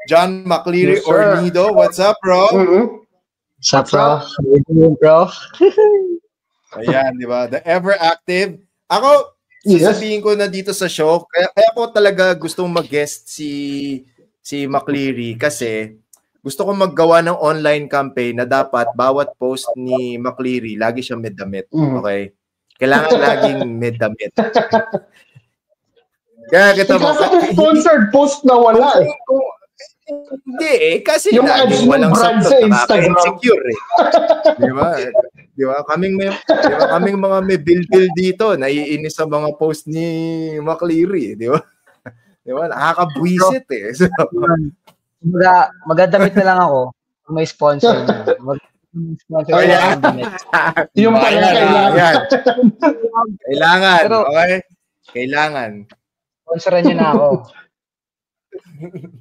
John McCleary Yes, sir. or Nido. What's up, bro? What's up, bro? How you doing, bro? Ayan, di ba? The ever active. Ako, sasabihin ko na dito sa show, kaya ako talaga gustong mag-guest si McCleary kasi gusto ko maggawa ng online campaign na dapat bawat post ni McCleary, lagi siyang may damit. Okay? Kailangan laging may damit. Kaya kita mo. Sponsored post na wala eh. Hindi eh. Kasi yung ads ng brand sa Instagram. Insecure eh. Di ba? Di ba? Kaming mga may bill dito, naiinis sa mga post ni McCleary. Di ba? Di ba? Nakakabwisit eh. So, Magadamit na lang ako kung may sponsor na. Sponsor na damit. Yung pala kailangan. Kailangan. Okay? Kailangan. Sponsoran niyo na ako.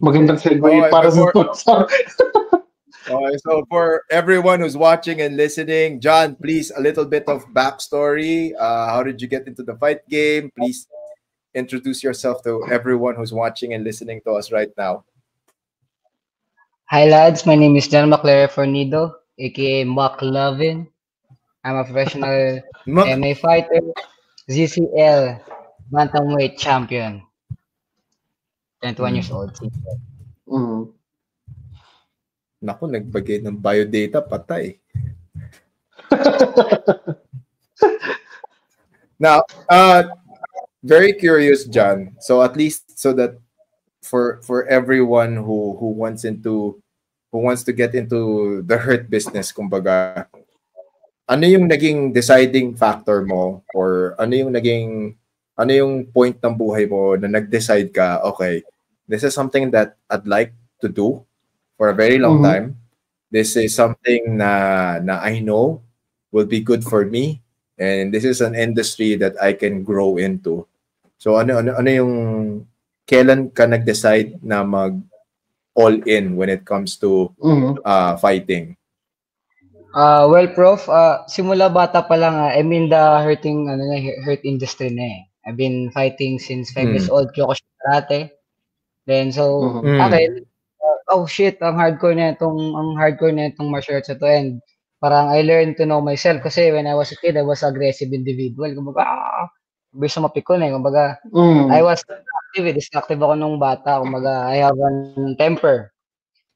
Magandang segue para sa sponsor. Okay, so for everyone who's watching and listening, John, please, a little bit of backstory. How did you get into the fight game? Please introduce yourself to everyone who's watching and listening to us right now. Hi, lads. My name is John McCleary Fornido, aka McLovin. I'm a professional MMA fighter, ZCL bantamweight champion. 21 years old. Naku, nagbagay ng biodata, patay. Now, very curious, John. So at least so that for everyone who wants to get into the hurt business, kumbaga, ano yung naging deciding factor mo or ano yung point ng buhay mo na nag-decide ka, okay, this is something that I'd like to do for a very long time. This is something na I know will be good for me, and this is an industry that I can grow into. So ano yung kailan ka nag-decide na mag all in when it comes to fighting? Well, Prof, simula bata pa lang, I'm in the hurt industry na eh. I've been fighting since 5 years old, Kyokushin Karate. Then so, oh shit, ang hardcore na itong martial arts na to, and parang I learned to know myself kasi when I was a kid, I was aggressive individual. Kumbaga, bilis mapikon eh. Kumbaga, I was distractive ako nung bata. Kumbaga, I have a temper.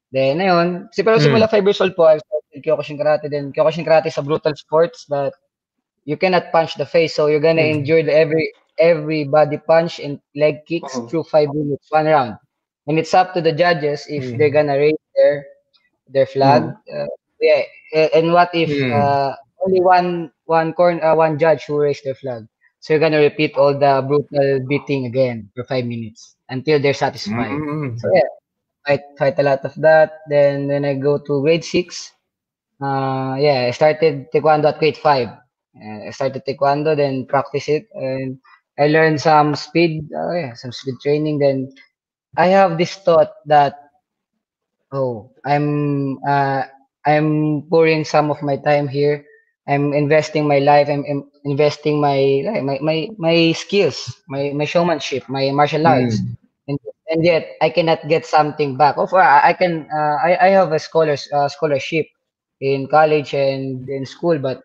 Then, ayun, pero simula 5 years old po, I started Kyokushin Karate. Then, Kyokushin Karate is a brutal sports that you cannot punch the face, so you're gonna endure every body punch and leg kicks through 5 minutes, 1 round. And it's up to the judges if they're gonna raise their flag. And what if only one judge who raised their flag? So you're gonna repeat all the brutal beating again for 5 minutes until they're satisfied. So yeah, fight a lot of that. Then when I go to grade 6, I started Taekwondo at grade 5. I started Taekwondo, then practice it, and I learned some speed, some speed training. Then I have this thought that, I'm pouring some of my time here. I'm investing my life. I'm investing my skills, my showmanship, my martial arts, and yet I cannot get something back. I can. I have a scholarship in college and in school, but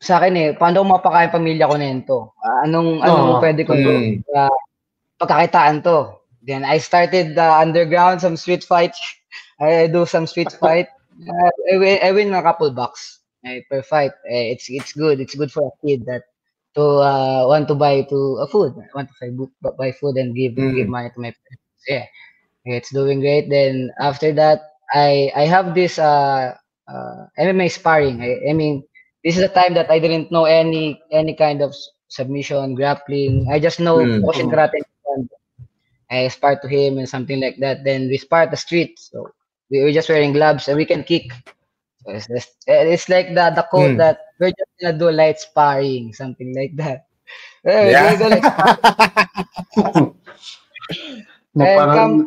sa akin paano ko mapakain pamilya ko nito? Anong pwede kong pagkakitaan to? Then I started underground, some street fights. I do some street fight. I win a couple bucks per fight. It's good. It's good for a kid that to want to buy food. Want to buy food and give money to my parents. Yeah, it's doing great. Then after that, I have this MMA sparring. I mean, this is a time that I didn't know any kind of submission, grappling. I just know Kyokushin Karate. I spar to him and something like that. Then we spar at the street. So we were just wearing gloves and we can kick. So it's like the quote that we're just gonna do light sparring, something like that. And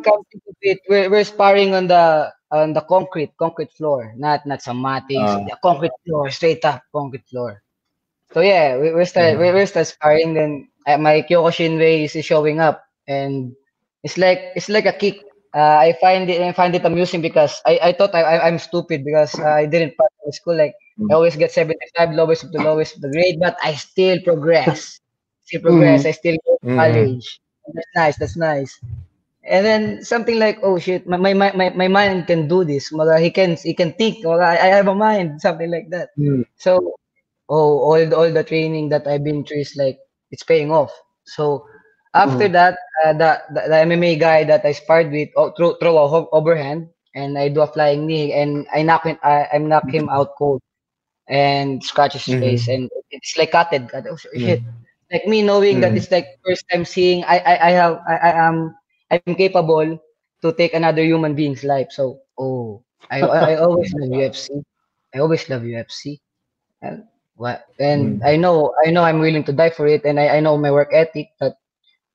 come to it, we're sparring on the concrete floor, not some matting, the concrete floor, straight up concrete floor. So yeah, we're start sparring. Then my Kyokushin way is showing up, and it's like a kick I find it amusing because I thought I'm stupid because I didn't pass in school. Like I always get 75, lowest of the grade, but I still progress. Still progress. I still go to Mm-hmm. college. That's nice. That's nice. And then something like, oh shit, my mind can do this. Maga, he can think. Maga, I have a mind. Something like that. So all the training that I've been through is like it's paying off. So after that, the MMA guy that I sparred with throw a overhand and I do a flying knee and I knock him out cold and scratch his face Mm-hmm. and it's like cut. Oh shit! Mm-hmm. Like me knowing that it's like first time seeing I am I'm capable to take another human being's life. So I always love UFC. I always love UFC. And what and Mm-hmm. I know I'm willing to die for it and I know my work ethic but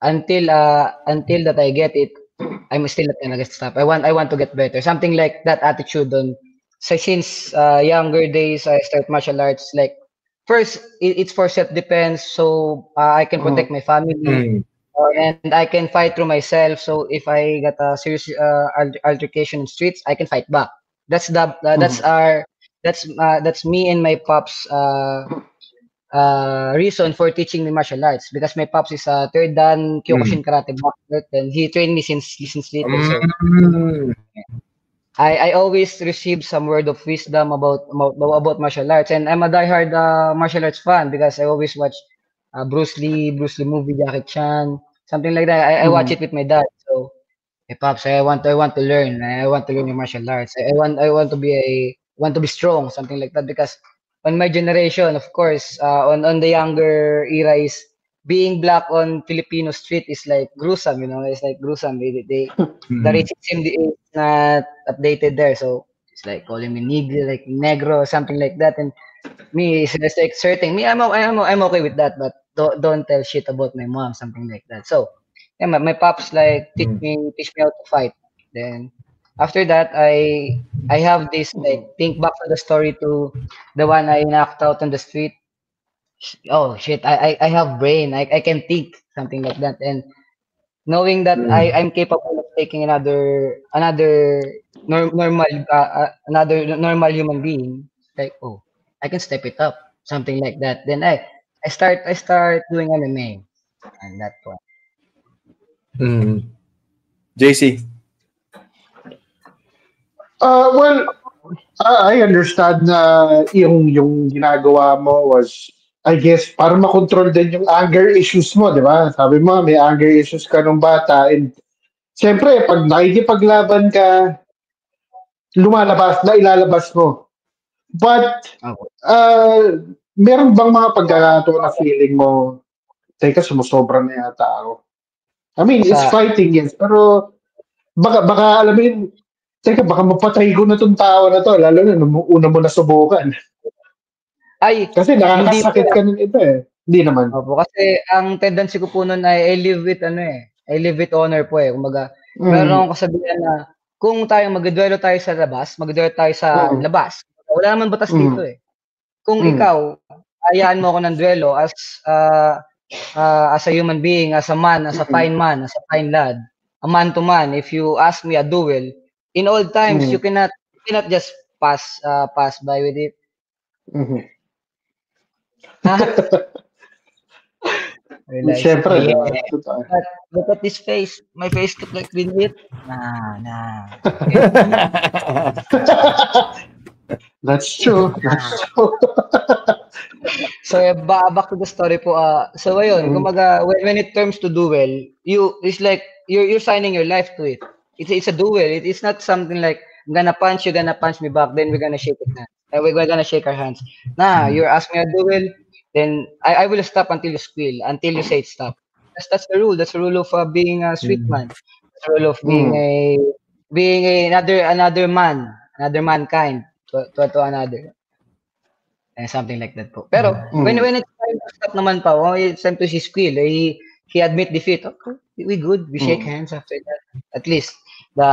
until that I get it, I'm still not gonna get stop. I want to get better. Something like that attitude on so since younger days I start martial arts like first it's for self defense so I can protect my family and I can fight through myself so if I got a serious altercation in streets I can fight back. That's that's me and my pops reason for teaching me martial arts because my pops is a third dan Kyokushin karate black belt and he trained me since little. So Mm-hmm. I always receive some word of wisdom about martial arts and I'm a diehard martial arts fan because I always watch Bruce Lee movie, Jackie Chan, something like that. I watch it with my dad. So hey pops, I want to learn. I want to learn your martial arts. I want to be strong, something like that. Because on my generation, of course, on the younger era is being black on Filipino street is like gruesome. You know, it's like gruesome. The racism is not updated there, so it's like calling me negro, like negro, something like that. And me, it's like certain me, I'm okay with that, but don't tell shit about my mom, something like that. So yeah, my pops like teach me how to fight. Then after that, I have this like think back to the story to the one I knocked out on the street. Oh shit, I have brain. I can think something like that. And knowing that I'm capable of taking another normal human being, like oh, I can step it up, something like that. Then I start doing MMA, and that point. Mm-hmm. JC. Well, I understand na yung ginagawa mo was, I guess, para makontrol din yung anger issues mo, di ba? Sabi mo, may anger issues ka nung bata. And siyempre, pag nakikipaglaban ka, ilalabas mo. But, Okay. meron bang mga pagkakataon na feeling mo, teka, sumusobra na yata ako? I mean, it's Sa fighting, yes. Pero, baka alam mo yun, teka, baka mapatay ko na tong tao na to, lalo na nung una mo nasubukan. ay Kasi hindi po. nakakasakit ka ng iba eh. Hindi naman. Opo, kasi ang tendency ko po nun ay I live with ano eh, I live with honor po eh. Kumbaga, meron Mm, akong kasabihan na kung magduduelo tayo sa labas, magduduelo tayo sa mm, labas. Wala naman batas dito mm, eh. Kung mm, ikaw, hayaan mo ako ng duelo as a human being, as a mm, man, as a fine lad, a man to man, if you ask me a duel, in old times mm, you cannot just pass by with it. mm. Realize, Siyempre, di ba? yeah. Totoo. But look at this face. My face look like been hit. Nah. That's true. That's true. So back to the story po. So ayun, Mm, kumbaga when it comes to duel, it's like you're signing your life to it. It's a duel. It's not something like I'm gonna punch you, gonna punch me back, then we're gonna shake it hands. We're gonna shake our hands. Nah, you're asking me a duel, then I will stop until you squeal, until you say stop. That's the rule. That's the rule of being a street man. That's the rule of mm, being another man, another mankind to another. And something like that po. Pero mm, when it's time to stop naman pa, it's time to see Squill, he admit defeat. Okay, we good. We shake mm, hands after that. At least the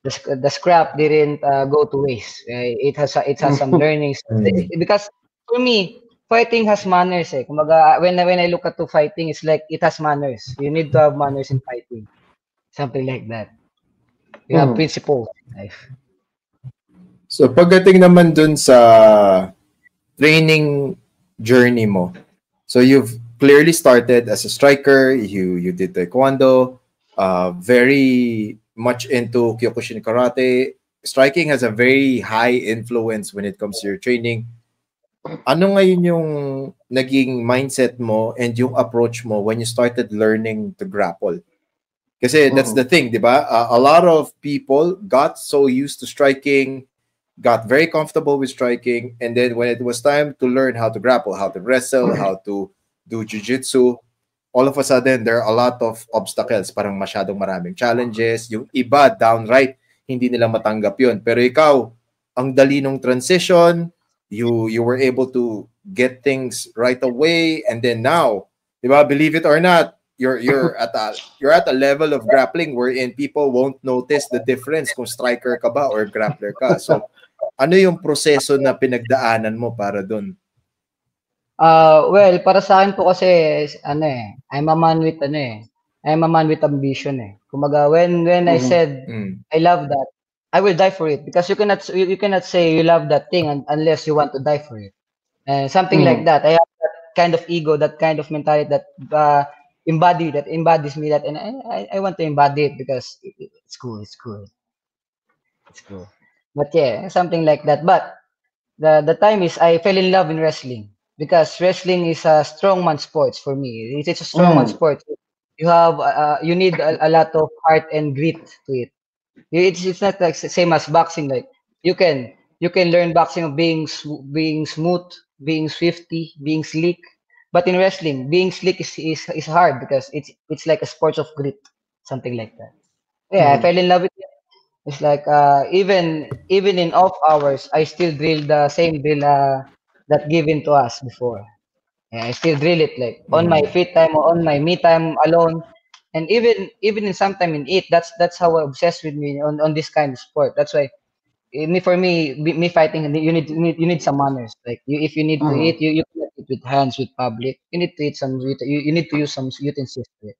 the scrap didn't go to waste. It has some mm. learnings because for me, fighting has manners eh. Kumbaga, when I look at to fighting, it's like it has manners. You need to have manners in fighting. Something like that. You have principles in life. So pagdating naman dun sa training journey mo, so you've clearly started as a striker, you did taekwondo, very much into Kyokushin karate. Striking has a very high influence when it comes to your training. Ano ngayon yung naging mindset mo and yung approach mo when you started learning to grapple? Kasi that's the thing, di ba? A lot of people got so used to striking, got very comfortable with striking, and then when it was time to learn how to grapple, how to wrestle, how to do jiu-jitsu, all of a sudden, there are a lot of obstacles. Parang masyadong maraming challenges. Yung iba, downright, hindi nila matanggap yun. Pero ikaw, ang dali nung transition, you were able to get things right away, and then now, di ba, believe it or not, you're at a level of grappling wherein people won't notice the difference kung striker ka ba or grappler ka. So, ano yung proseso na pinagdaanan mo para doon? Well, para sa akin po kasi, I'm a man with, I'm a man with ambition eh. Kumbaga, when I said, I love that, I will die for it. Because you cannot say you love that thing unless you want to die for it. Something like that. I have that kind of ego, that kind of mentality that embodies me that, and I want to embody it because it's cool. But yeah, something like that. But the time is I fell in love in wrestling because wrestling is a strongman sports for me. It's a strongman sport. You have you need a lot of heart and grit to it. It's not like same as boxing. Like you can learn boxing of being smooth, being swifty, being slick. But in wrestling, being slick is hard because it's like a sport of grit, something like that. Yeah, I fell in love with it. It's like even in off hours, I still drill the same drill that given to us before. Yeah, I still drill it like on my free time or on my me time alone, and even in sometime in it. That's how obsessed with me on this kind of sport. That's why me fighting, you need some manners. Like if you need to eat, you cannot eat with hands with public. You need to eat you need to use some utensils to it,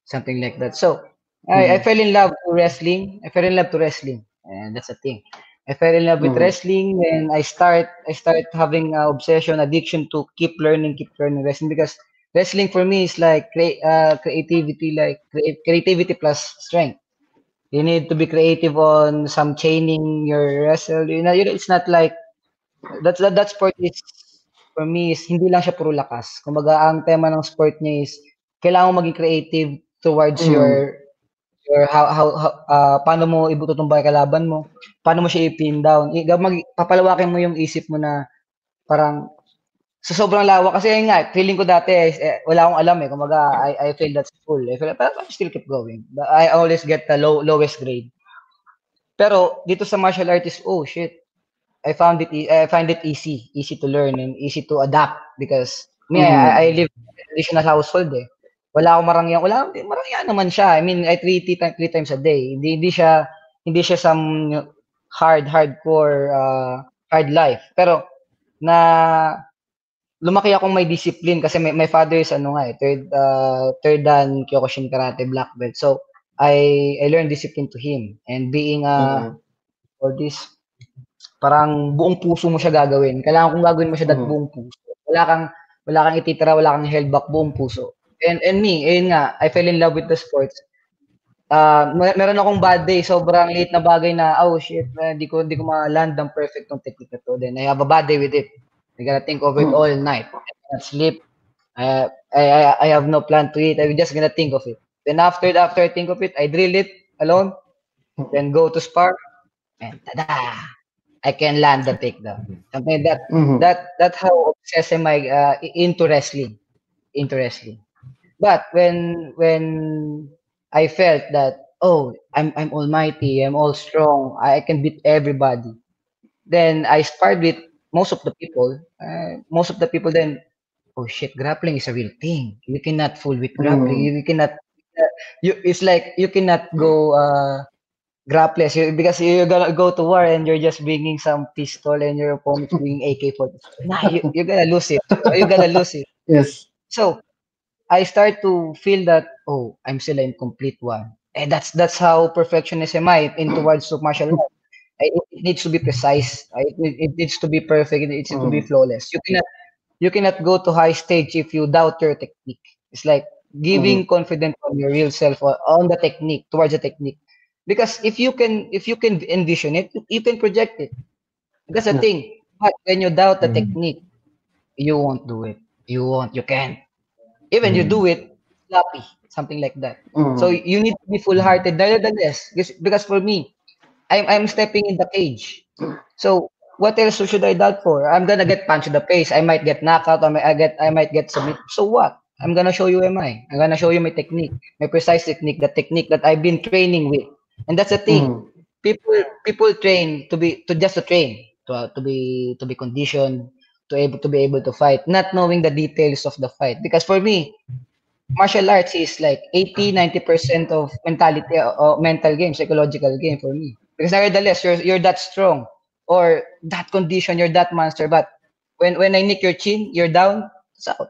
something like that. So I fell in love to wrestling. I fell in love to wrestling, and that's the thing. I fell in love with wrestling, and I start having an obsession, addiction to keep learning wrestling because wrestling for me is like creativity, like creativity plus strength. You need to be creative on some chaining your wrestle. It's not like that sport is for me is hindi lang siya puro lakas. Kumbaga ang tema ng sport niya is kailangan mo maging creative towards your paano mo ibututumbay kalaban mo, paano mo siya i-pin down. Papalawakin mo yung isip mo na parang sa sobrang lawak kasi yun nga, feeling ko dati wala akong alam eh. Kumbaga I failed at school. But I still keep going. But I always get the lowest grade. Pero dito sa martial arts, oh shit. I find it easy to learn and easy to adapt because I live in a traditional household eh. Wala akong marangyan naman siya. I mean, I treat it 3 times a day. Hindi siya some hardcore hard life. Pero lumaki akong may discipline kasi my father is third dan Kyokushin karate black belt. So I learned discipline to him and being for this parang buong puso mo siya gagawin. Kailangan kong gagawin mo siya buong puso. Wala kang ititira, wala kang held back, buong puso. And me, ayun nga, I fell in love with the sports. Meron akong bad day, sobrang late na bagay na, oh shit, di ko ma-land ng perfect ng technique na to. Then I have a bad day with it. I gotta think of it all night. I cannot sleep. I have no plan to eat. I'm just gonna think of it. Then after I think of it, I drill it alone. Then go to spar. And tada! I can land the takedown. Something like that. That's how obsessed am I into wrestling. But when I felt that I'm almighty, I'm all strong, I can beat everybody. Then I sparred with most of the people. Then, oh shit, grappling is a real thing. You cannot fool with grappling. You cannot. It's like you cannot go grappless because you're gonna go to war and you're just bringing some pistol and your opponent's bringing AK-47. Nah, you're gonna lose it. You're gonna lose it. Yes. So I start to feel that I'm still an incomplete one. That's how perfectionist am I in towards to martial arts. It needs to be precise. It needs to be perfect. It needs to be flawless. You cannot go to high stage if you doubt your technique. It's like giving confidence on your real self or on the technique towards the technique. Because if you can envision it, you can project it. That's the thing. But when you doubt the technique, you won't do it. You won't. You can't. Even you do it, sloppy, something like that. So you need to be full-hearted. Nevertheless, because for me, I'm stepping in the cage. So what else should I doubt for? I'm gonna get punched in the face. I might get knocked out. I might get submit. So what? I'm gonna show you MI. I'm gonna show you my technique, my precise technique, the technique that I've been training with. And that's the thing. People train to just to train to be conditioned to be able to fight, not knowing the details of the fight. Because for me, martial arts is like 80-90% of mentality or mental game, psychological game for me. Because nevertheless, you're that strong or that condition, you're that monster. But when I nick your chin, you're down, it's out.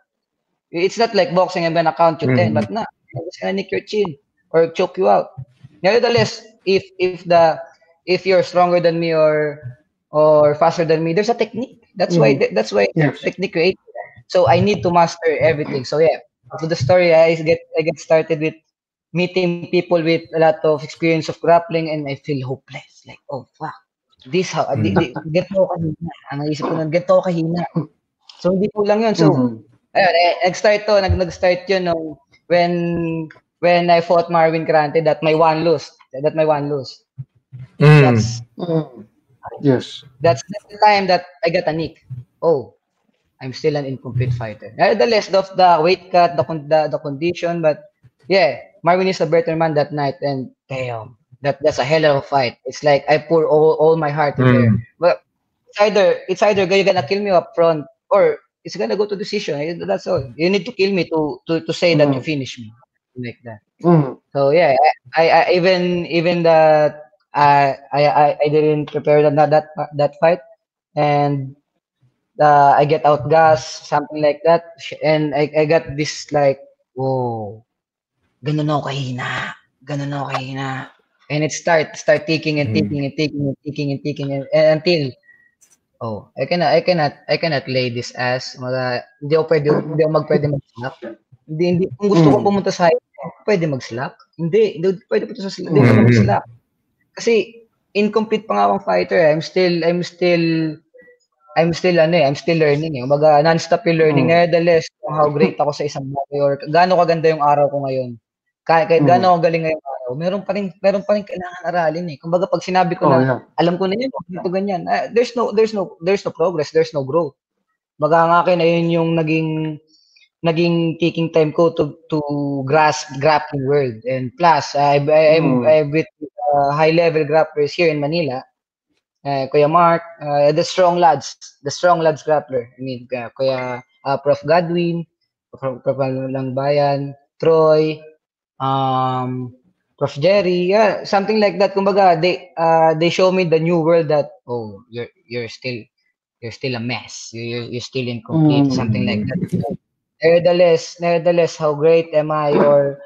It's not like boxing, I'm gonna count you 10, but nah, I'm just gonna nick your chin or choke you out. Nevertheless, if you're stronger than me or faster than me, there's a technique. That's why technique created. So I need to master everything. So yeah, to the story, I get started with meeting people with a lot of experience of grappling, and I feel hopeless. Like, oh fuck, this how ganito ako kahina. Ang naisip ko nun, ganito ako kahina. So hindi ko lang yun. So ayun, nag-start yun nung when I fought Marvin Crante, that my one lose. That's Yes. that's the time that I got a nick. Oh, I'm still an incomplete fighter. Nevertheless, the weight cut, the condition, but yeah, Marvin is a better man that night, and damn, that's a hell of a fight. It's like I pour all my heart in there. But it's either you're gonna kill me up front or it's gonna go to decision. That's all. You need to kill me to say that you finish me, like that. So yeah, I even that I didn't prepare that fight, and I get outgassed, something like that, and I got this like, whoa, ganun ako kahina, and it start ticking and ticking and ticking and ticking and ticking and until I cannot lay this ass. Hindi ako pwede mag-slap. Hindi kung gusto ko pumunta sa height, pwede mag-slap. Hindi pwede pumunta sa hindi pwede mag-slap. Kasi incomplete pa nga akong fighter. I'm still learning eh. Kumbaga, non-stop yung learning. Nevertheless, how great ako sa isang bagay or gaano kaganda yung araw ko ngayon. Kahit gaano ako galing ngayong araw, meron pa rin kailangan aralin eh. Kumbaga, pag sinabi ko na, alam ko na yun, ganito ganyan. There's no progress, there's no growth. Baga nga akin, ayun yung naging taking time ko to grasp grappling world. And plus, I'm with high level grapplers here in Manila. Kuya Mark, the strong lads grappler. I mean, Kuya Prof. Godwin, Prof. Langbayan, Troy, Prof. Jerry, yeah, something like that. Kumbaga, they show me the new world that you're still a mess. You're still incomplete, something like that. Nevertheless, how great am I or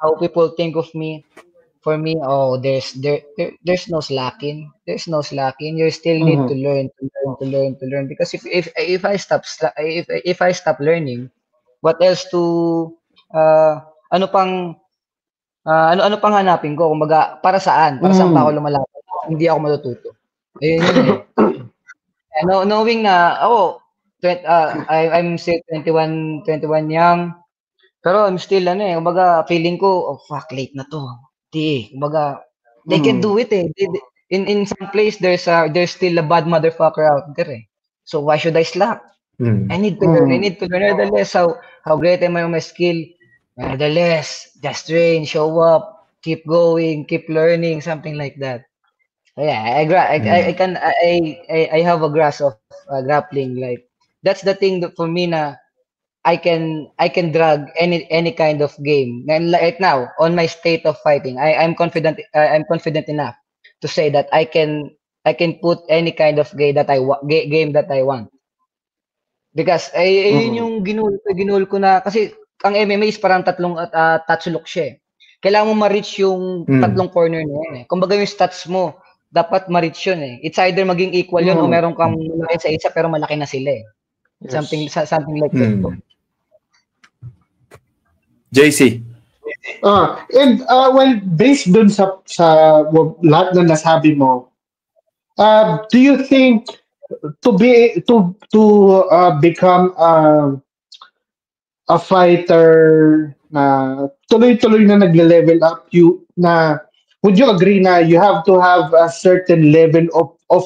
how people think of me? For me, there's no slacking. There's no slacking. You still need to learn. Because if I stop learning, what else to ano pang hanapin ko? Kumbaga, para saan? Para saan pa ako lumalapit? Hindi ako matututo. Ayun yun eh. Knowing na I'm still 21 young, pero I'm still kumbaga feeling ko, fuck, late na to. Kumbaga, they can do it eh. In some place there's still a bad motherfucker out there eh. So why should I slack? I need to learn. Nevertheless, how great am I on my skill? Nevertheless, just train, show up, keep going, keep learning, something like that. So yeah, I have a grasp of grappling. Like that's the thing that for me na I can drag any kind of game. And right now, on my state of fighting, I'm confident enough to say that I can put any kind of game that I want. Because yun yung ginul ko na kasi ang MMA is parang tatlong tatsulok siya eh. kailangan mo ma-reach yung tatlong corner na yan eh. Kumbaga yung stats mo, dapat ma-reach yun eh. It's either maging equal yun o meron kang malaki sa isa pero malaki na sila eh. Yes. Something like that po. JC. And well, based dun sa lahat na nasabi mo, do you think to become a fighter na tuloy-tuloy na nagle-level up, would you agree na you have to have a certain level of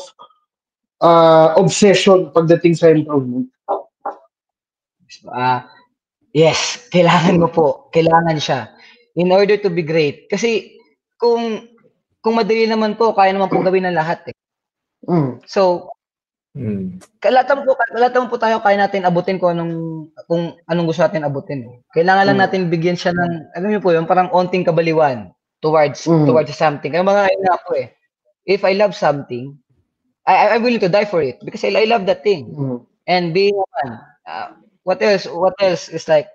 obsession pagdating sa improvement? Yes, kailangan mo po. Kailangan siya. In order to be great. Kasi kung madali naman po, kaya naman po gawin ng lahat eh. So, lahat naman po tayo kaya natin abutin kung anong gusto natin abutin eh. Kailangan lang natin bigyan siya ng, alam niyo po yun, parang onting kabaliwan towards something. Kaya mga ina po eh. If I love something, I'm willing to die for it because I love that thing. And being a man, what else is like,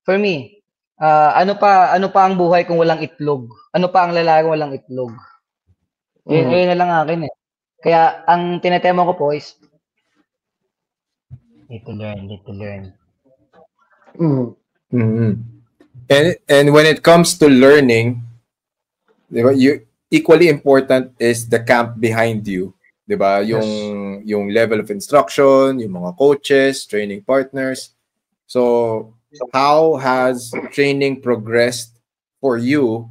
for me, ano pa ang buhay kung walang itlog? Ano pa ang lalaki kung walang itlog? Yun na lang akin eh. Kaya ang tinatema ko po is need to learn. And when it comes to learning, diba, equally important is the camp behind you. Diba? Yung level of instruction, yung mga coaches, training partners. So how has training progressed for you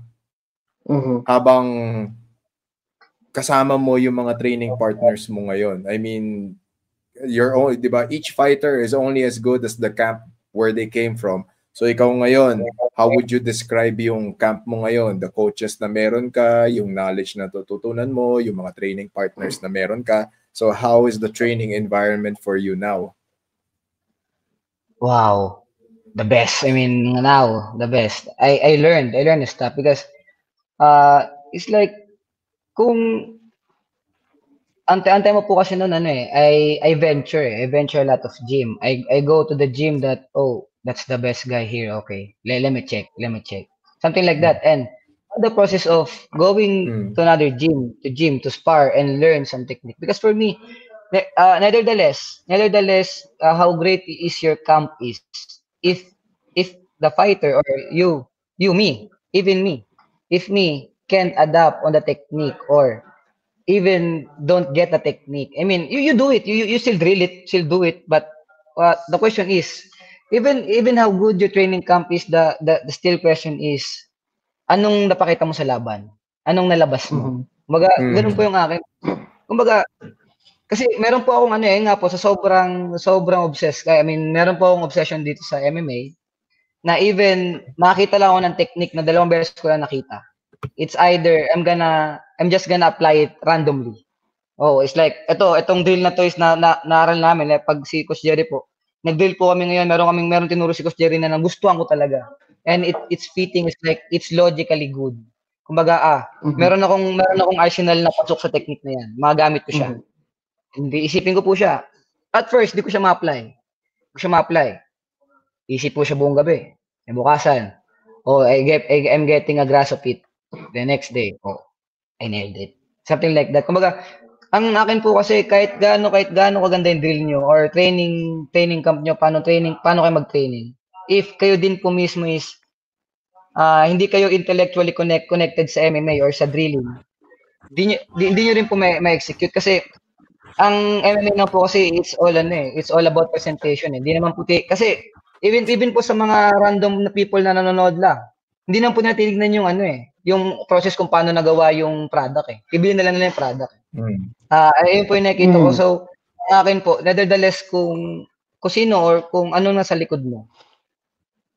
habang kasama mo yung mga training partners mo ngayon? I mean, diba, each fighter is only as good as the camp where they came from. So ikaw ngayon, how would you describe yung camp mo ngayon? The coaches na meron ka, yung knowledge na tututunan mo, yung mga training partners na meron ka. So how is the training environment for you now? Wow. The best. I mean, now, the best. I learned stuff because it's like kung antay mo po kasi noon I venture a lot of gym. I go to the gym that that's the best guy here. Okay. Let me check. Something like that. And the process of going to another gym to spar and learn some technique. Because for me, nevertheless, how great is your camp is if the fighter or if me can't adapt on the technique or even don't get the technique. I mean, you do it. You still drill it, still do it. But the question is, even how good your training camp is, the still question is, anong napakita mo sa laban? Anong nalabas mo? Kumbaga, ganun po yung akin. Kumbaga, kasi meron po akong nga po, sa sobrang obsessed. I mean, meron po akong obsession dito sa MMA na even makita lang ako ng technique na 2 beses ko lang nakita. It's either I'm just gonna apply it randomly. It's like itong drill na to is naaral namin pag si Coach Jerry po. Nag-drill po kami ngayon, meron tinuro si Coach Jerry na nagustuhan ko talaga. And it's fitting, it's like it's logically good. Kumbaga meron akong arsenal na pasok sa technique na yan. Magagamit ko siya. Hindi isipin ko po siya. At first, di ko siya ma-apply. Isip po siya buong gabi. Bukasan. I'm getting a grasp of it. The next day, I nailed it. Something like that. Kumbaga, ang akin po kasi kahit gaano kaganda yung drill nyo or training camp nyo, paano kayo mag-training. If kayo din po mismo is hindi kayo intellectually connected sa MMA or sa drilling, hindi nyo rin po ma-execute kasi ang MMA na po kasi it's all about presentation eh. Hindi naman po kasi even po sa mga random na people na nanonood lang, hindi naman po natinignan yung yung process kung paano nagawa yung product eh. Ibili na lang nila yung product. Ayun po yung nakikita ko. So, akin po, nevertheless kung sino or kung ano nasa likod mo,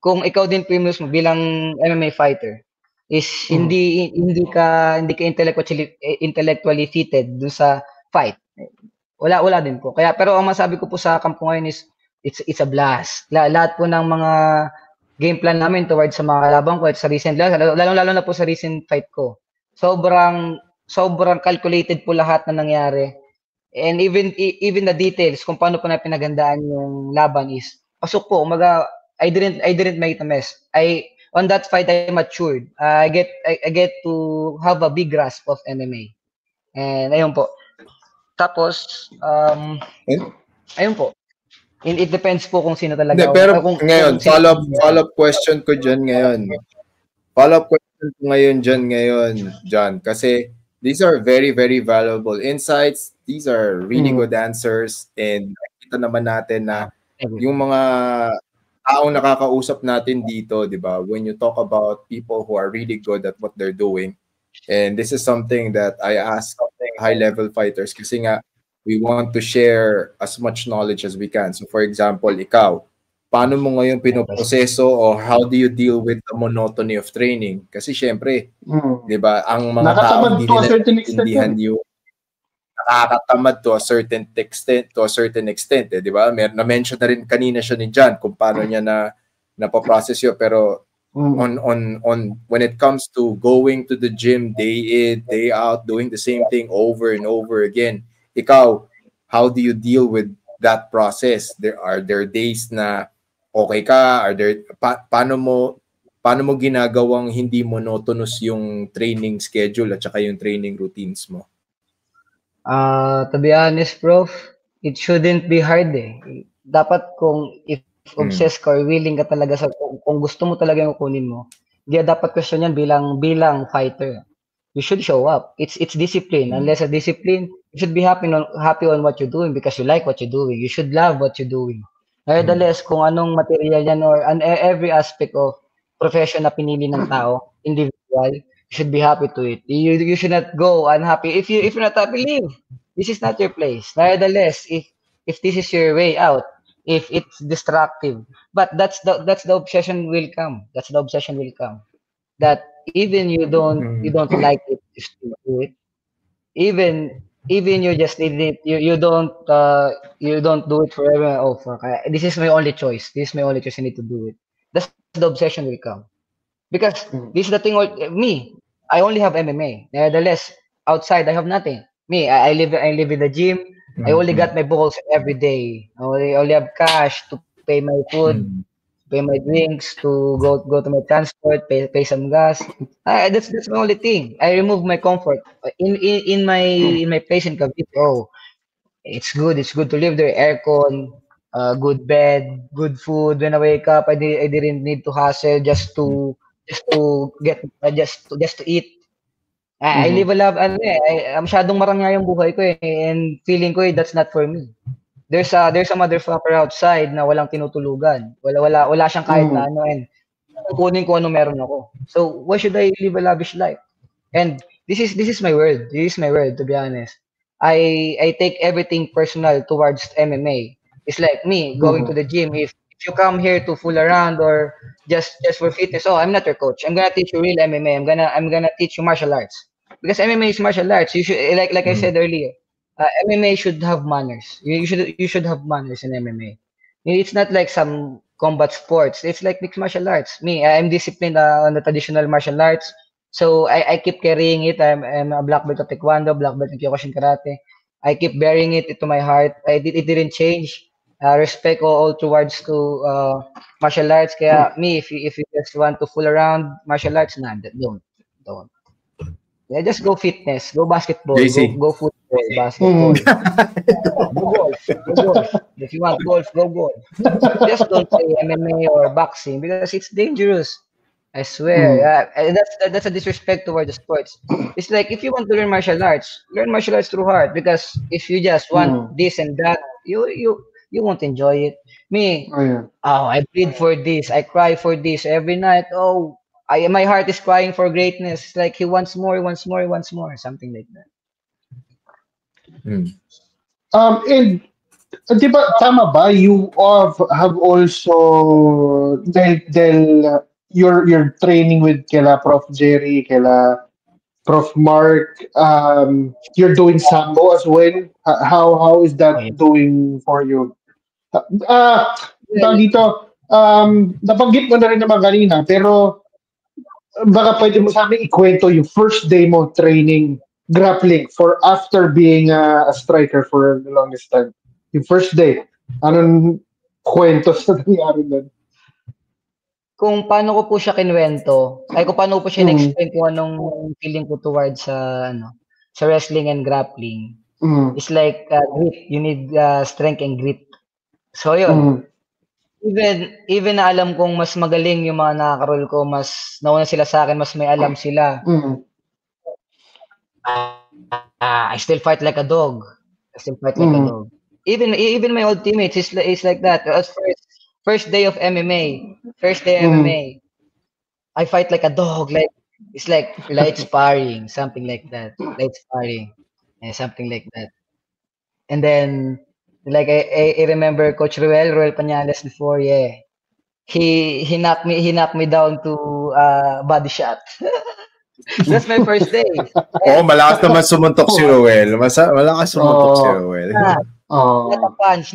kung ikaw din po mismo bilang MMA fighter, is hindi ka intellectually fitted dun sa fight. Wala din po. Kaya pero ang masabi ko po sa kampo ngayon is it's a blast. Lahat po ng mga game plan namin towards sa mga kalaban ko at sa recent lalo na po sa recent fight ko. Sobrang calculated po lahat na nangyari. And even the details kung paano po na pinagandaan yung laban is pasok po. Umaga I didn't make a mess. on that fight, I matured. I get to have a big grasp of MMA. And ayun po. Tapos, ayun po. It depends po kung sino talaga. Hindi, pero ngayon, follow-up question ko dyan ngayon. Follow-up question ko ngayon, John. Kasi these are very, very valuable insights. These are really good answers. And nakita naman natin na yung mga taong nakakausap natin dito, di ba? When you talk about people who are really good at what they're doing, and this is something that I ask high-level fighters kasi nga, we want to share as much knowledge as we can. So for example, ikaw, paano mo ngayon pinoproseso o how do you deal with the monotony of training? Kasi syempre, di ba, ang mga tao hindi nila intindihan yung nakakatamad to a certain extent, di ba? Na-mention na rin kanina siya ni John kung paano niya napaprocess yun, pero on when it comes to going to the gym day in, day out, doing the same thing over and over again, ikaw, how do you deal with that process? Are there days na okay ka? Paano mo ginagawang hindi monotonous yung training schedule at saka yung training routines mo? To be honest, Prof, it shouldn't be hard eh. Dapat kung if obsessed ka or willing ka talaga sa kung gusto mo talaga yung kunin mo, hindi dapat question yan bilang fighter. You should show up. It's discipline. Unless a discipline, you should be happy on what you're doing because you like what you're doing. You should love what you're doing. Nevertheless, kung anong material yan or every aspect of profession na pinili ng tao, individual, you should be happy to it. You should not go unhappy. If you're not happy, leave. This is not your place. Nevertheless, if this is your way out, if it's destructive, but that's the obsession will come. That's the obsession will come. That even you don't like it, you still do it. Even you just need it, you don't do it forever. Oh fuck! This is my only choice. This is my only choice. I need to do it. That's the obsession will come. Because this is the thing. Me, I only have MMA. Nevertheless, outside I have nothing. Me, I live in the gym. I only got my balls every day. I only have cash to pay my food, pay my drinks, to go to my transport, pay some gas. That's the only thing. I remove my comfort in my place in Cavite. Oh, it's good. It's good to live there. Aircon, good bed, good food. When I wake up, I didn't need to hustle just to get just to eat. I live a love masyadong marami nga yung buhay ko eh, and feeling ko that's not for me. There's a motherfucker outside na walang tinutulugan. Wala siyang kahit na ano, and kukunin ko ano meron ako. So why should I live a lavish life? And this is my world. This is my world, to be honest. I take everything personal towards MMA. It's like me going to the gym. If you come here to fool around or just for fitness, I'm not your coach. I'm gonna teach you real MMA. I'm gonna teach you martial arts. Because MMA is martial arts. You should like I said earlier, MMA should have manners. You should have manners in MMA. It's not like some combat sports. It's like mixed martial arts. Me, I'm disciplined on the traditional martial arts. So I keep carrying it. I'm a black belt of Taekwondo, black belt in Kyokushin Karate. I keep bearing it to my heart. It didn't change. Respect all towards to martial arts. Kaya me, if you just want to fool around martial arts, don't. Yeah, just go fitness, go basketball, go football, basketball. Go golf. If you want golf, go golf. Just don't say MMA or boxing because it's dangerous. I swear. That's a disrespect toward the sports. It's like if you want to learn martial arts through heart, because if you just want this and that, you won't enjoy it. Me, I bleed for this, I cry for this every night. My heart is crying for greatness. It's like he wants more, something like that. And di ba, tama ba, you have also your training with kila Prof. Jerry, kila Prof. Mark, you're doing Sambo as well. How is that doing for you? Dito, nabanggit mo na rin naman kanina, pero baka pwede mo sa amin ikwento yung first day mo training grappling for after being a striker for the longest time. Yung first day, anong kwento sa nangyari doon? kung paano ko po siya kinuwento, ay kung paano ko po siya in-explain kung anong feeling ko towards sa sa wrestling and grappling. It's like grit. You need strength and grit. So yun. Even na alam kong mas magaling yung mga nakaka-roll ko, mas nauna sila sa akin, mas may alam sila. I still fight like a dog. Even my old teammates is like that. First day of MMA. I fight like a dog. Like it's like light sparring, something like that. Something like that. And then, like I remember Coach Ruel Pañales before. Yeah, he knocked me down to body shot. That's my first day. Malakas naman sumuntok si Ruel. Malakas sumuntok si Ruel. Not a punch.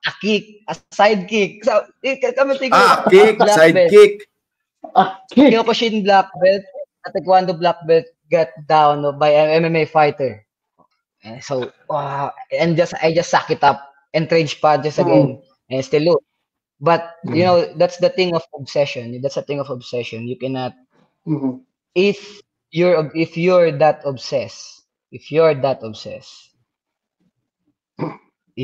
A kick, a side kick. So, kami tingin. Kick, side kick. Kyokushin black belt, a taekwondo black belt got down by an MMA fighter. So, and I just suck it up and trade punches again and still lose. But you know, that's the thing of obsession. You cannot if you're that obsessed, you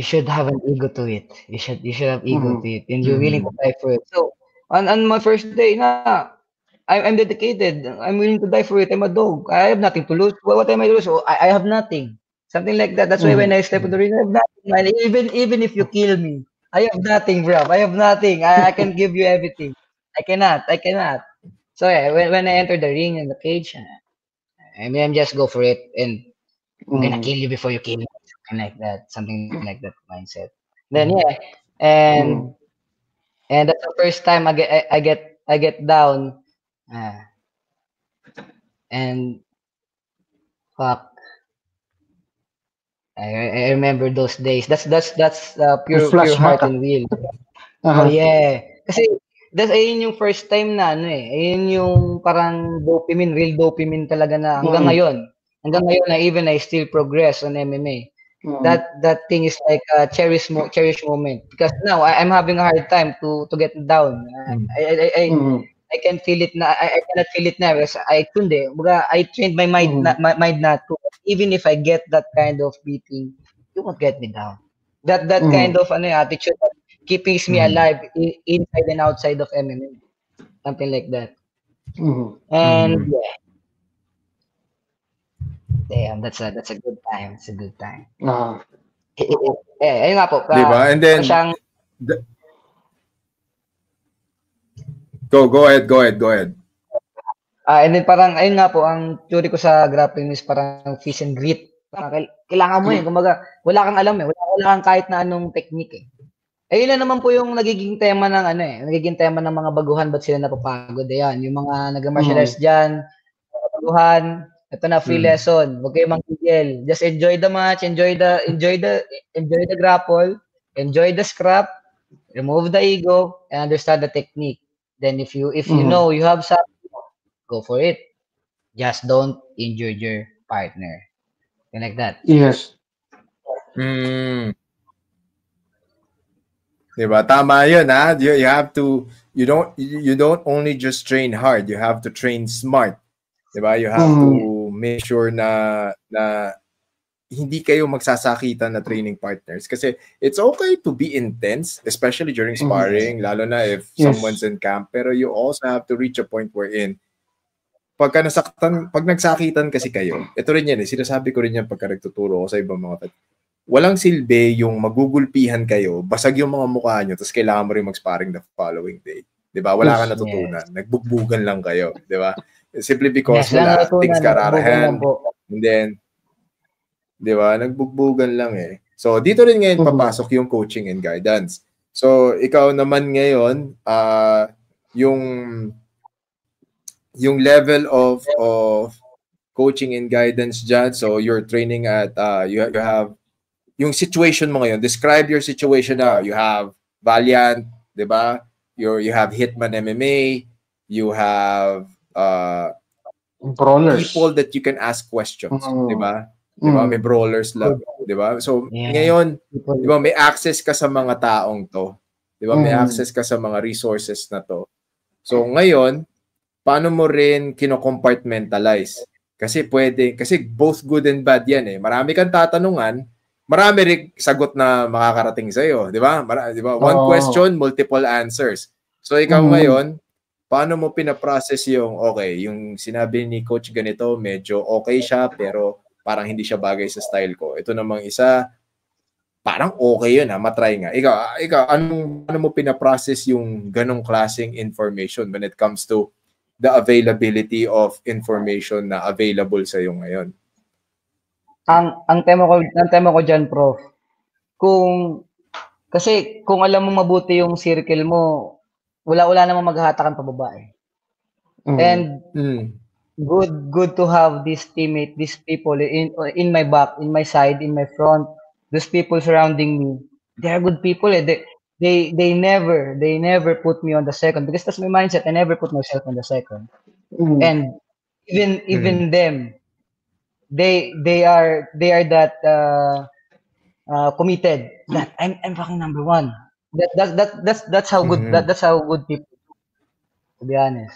should have an ego to it. You should have ego to it, and you're willing to die for it. So on my first day, I'm dedicated. I'm willing to die for it. I'm a dog. I have nothing to lose. What am I to lose? I have nothing. Something like that. That's why when I step in the ring, I have nothing. Even if you kill me, I have nothing, bro. I have nothing. I can give you everything. I cannot. So yeah, when I enter the ring and the cage, I'm just go for it, and I'm gonna kill you before you kill me. Something like that mindset. Then and that's the first time I get down, and fuck. I remember those days. That's pure heart and will. Oh yeah. Kasi ayun yung first time na ayun yung parang real dopamine talaga na hanggang ngayon na even I still progress on MMA. That thing is like a cherished moment, because now I'm having a hard time to get down. I can feel it na. I cannot feel it now because I trained my mind not to. Even if I get that kind of beating, you won't get me down. That kind of attitude keeps me alive inside and outside of MMA. Something like that. And damn, that's a good time. It's a good time. Ayun nga po. Diba? And then go ahead. And then parang, ayun nga po, ang theory ko sa grappling is parang fish and grit. Parang kailangan mo kumbaga, wala kang alam wala kang kahit na anong technique Ayun na naman po yung nagiging tema ng nagiging tema ng mga baguhan, ba't sila napapagod? Ayan, yung mga nag-martial arts dyan, baguhan, ito na free lesson, huwag kayong manggigil. Just enjoy the match, enjoy the grapple, enjoy the scrap, remove the ego, and understand the technique. Then if you know you have something, go for it. Just don't injure your partner. Something like that. Yes. Diba? Tama yun, ha? You have to, you don't only just train hard, you have to train smart. Diba? You have to make sure na hindi kayo magsasakitan na training partners. Kasi it's okay to be intense, especially during sparring, lalo na if someone's in camp. Pero you also have to reach a point wherein pag nagsakitan kasi kayo, ito rin yan sinasabi ko rin yan pagka nagtuturo ko sa ibang mga walang silbi yung magugulpihan kayo, basag yung mga mukha nyo, tapos kailangan mo rin mag-sparring the following day. Diba? Wala ka natutunan. Nagbugbugan lang kayo. Diba? Simply because wala, things got out of hand. And then, diba? Nagbugbugan lang So, dito rin ngayon papasok yung coaching and guidance. So, ikaw naman ngayon, yung level of coaching and guidance dyan, so you're training at, you have yung situation mo ngayon, describe your situation now. You have Valiant, diba? You have Hitman MMA, you have brawlers, people that you can ask questions, diba? Diba? May brawlers lang, diba? So, ngayon, diba, may access ka sa mga taong to. Diba? May access ka sa mga resources na to. So ngayon, paano mo rin kino-compartmentalize? Kasi both good and bad yan eh. Marami kang tatanungan, marami rin sagot na makakarating sa'yo. Di ba? Di ba? One question, multiple answers. So ikaw ngayon, paano mo pinaprocess yung sinabi ni coach ganito, medyo okay siya, pero parang hindi siya bagay sa style ko. Ito namang isa, parang okay yun matry nga. Ikaw, ano mo pinaprocess yung ganong klaseng information when it comes to the availability of information na available sa iyo ngayon? Ang tema ko diyan, Prof. Kasi kung alam mo mabuti yung circle mo, wala namang maghahatakan pababa eh. And good to have these teammates, these people in my back, in my side, in my front, those people surrounding me. They are good people eh. They never put me on the second, because that's my mindset. I never put myself on the second. And even them, they are that committed that I'm fucking number one. That's how good that's how good people, to be honest.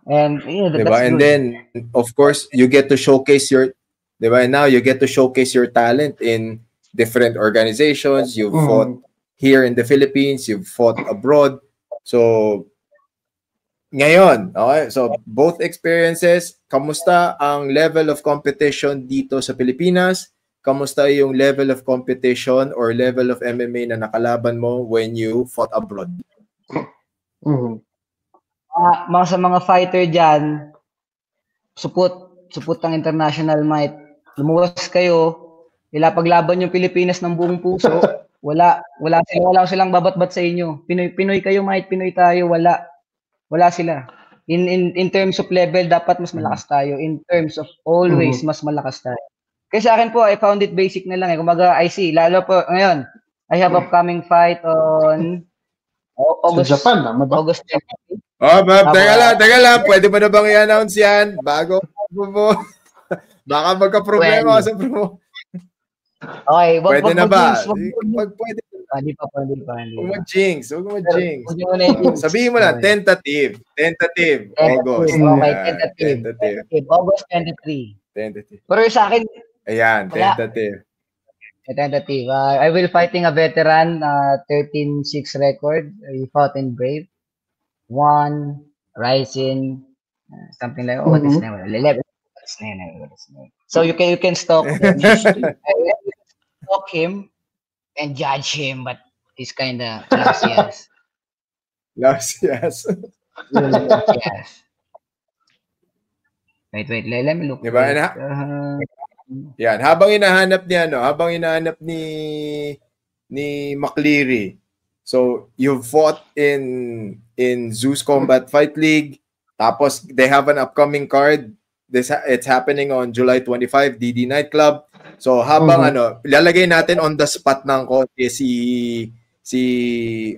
And diba? And then of course you get to showcase your, diba? Now you get to showcase your talent in different organizations. You've fought here in the Philippines, you've fought abroad. So ngayon, okay, so both experiences, kamusta ang level of competition dito sa Pilipinas? Kamusta yung level of competition or level of MMA na nakalaban mo when you fought abroad? Sa mga fighter dyan, supot ang international might. Lumuwas kayo, ilapaglaban yung Pilipinas ng buong puso. Wala silang babat-bat sa inyo. Pinoy kayo, might, Pinoy tayo, wala sila. In terms of level, dapat mas malakas tayo. In terms of always, mas malakas tayo. Kasi sa akin po, I found it basic na lang eh. Kumaga, I see, lalo po ngayon, I have upcoming fight on August. Sa Japan, August 20. Teka lang. Pwede mo na bang i-announce yan? Bago mo. Baka magka-problema sa promo. Okay, pwede na ba? Pwede. Hindi pa. Huwag mag-jinx. Sabihin mo lang, tentative. August. Okay, tentative. August 23. Tentative. Pero sa akin, ayan, tentative. I will fighting a veteran, 13-6 record. He fought in Brave. 1 Rising, something like what is name? 11. What's name? So you can stalk him. Stalk him and judge him, but he's kind of Lausias. Lausias. Wait, let me look. Diba? Yan, habang hinahanap ni McCleary. So, you fought in Zeus Combat Fight League. Tapos, they have an upcoming card. It's happening on July 25, DD Nightclub. So, habang ilalagay natin on the spot ng konti si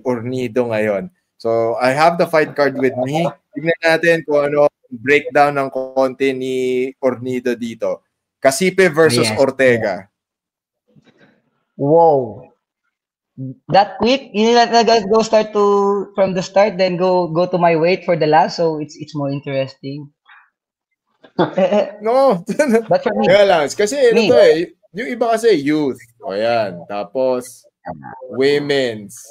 Ornido ngayon. So, I have the fight card with me. Tignan natin kung ano breakdown ng konti ni Ornido dito. Casipe versus Ortega. Wow. That quick? You need to go start from the start, then go to my weight for the last, so it's more interesting. No. But for me, kasi yung iba kasi youth. O yan. Tapos women's.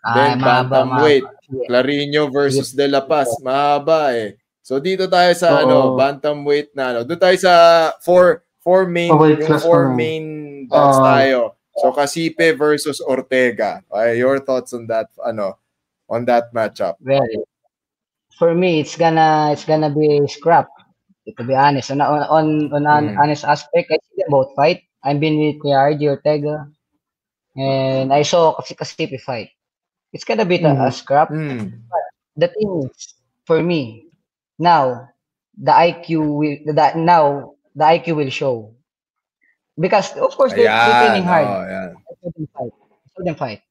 Then bantamweight. Clarinho versus De La Paz. Mahaba eh. So dito tayo sa bantamweight na doon tayo sa four main bouts tayo. So Casipe versus Ortega. Your thoughts on that on that matchup? Well, for me it's gonna be scrap. To be honest, on honest aspect, I see them both fight. I've been with RJ Ortega and I saw Casipe fight. It's gonna be a scrap. But the thing is, for me, now the IQ will show, because of course they're training hard. I saw them fight.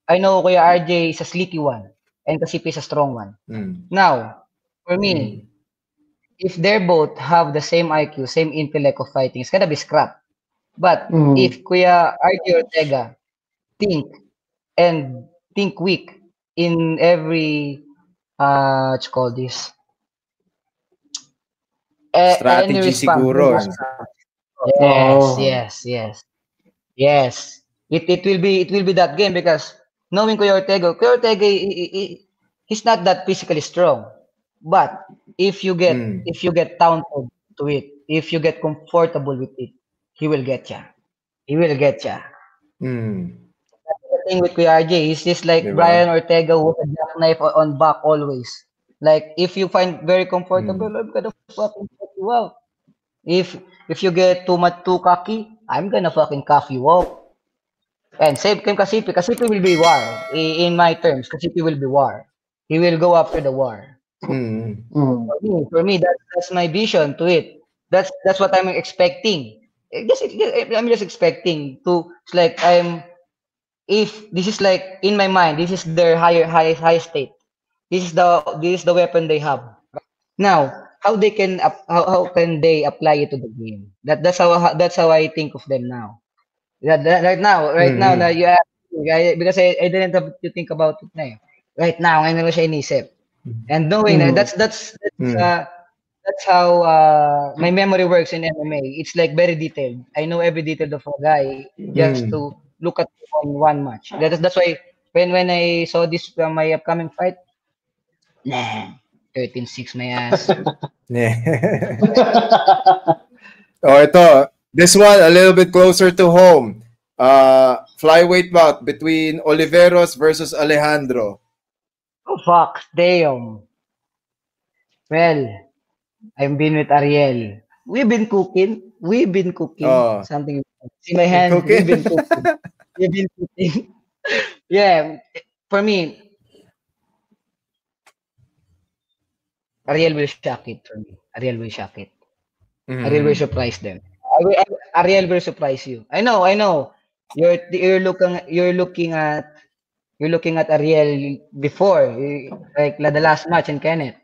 I know Kuya RJ is a sleeky one and Casipe is a strong one. Now, for me, if they both have the same IQ, same intellect of fighting, it's gonna be scrap. But if Kuya RJ Ortega think weak, in every what you call this? Any Strategy response. siguro. Yes, Oh. yes, yes. Yes. It will be that game because knowing Kuya Ortega he's not that physically strong. But if you get taunted to it, if you get comfortable with it, he will get ya. He will get ya. Mm. The thing with Kuya RJ is just like Diba? Brian Ortega with a jackknife on back always. Like if you find very comfortable, Mm. I'm gonna fucking cut you out. If if you get too cocky, I'm gonna fucking cuff you out. And save Kim Kasipi. Kasipi will be war. In my terms, Kasipi will be war. He will go after the war. Mm. Mm. For me, that's my vision to it. That's what I'm expecting. I'm just expecting to. It's like if this is like in my mind, this is their high state. This is the weapon they have. Now, how can they apply it to the game? That's how I think of them now. Right now na Mm. you ask me, because I didn't have to think about it na eh. Right now, ngayon mo siya inisip. And knowing that Mm. Mm. that's how my memory works in MMA. It's like very detailed. I know every detail of a guy just Mm. to look at on one match. That's why when I saw this my upcoming fight, nah, 13-6 my ass. Yeah. Oh, ito. This one a little bit closer to home. Flyweight bout between Oliveros versus Alejandro. Oh fuck, damn. Well, I've been with Ariel. We've been cooking. We've been cooking. Oh, Something. See my been hand. cooking. We've been cooking. We've been cooking. Yeah. For me, Ariel will shock it for me. Ariel will shock it. Ariel will Mm. surprise them. Ariel will surprise you. I know. I know. You're looking at Ariel before, like the last match in Kenneth.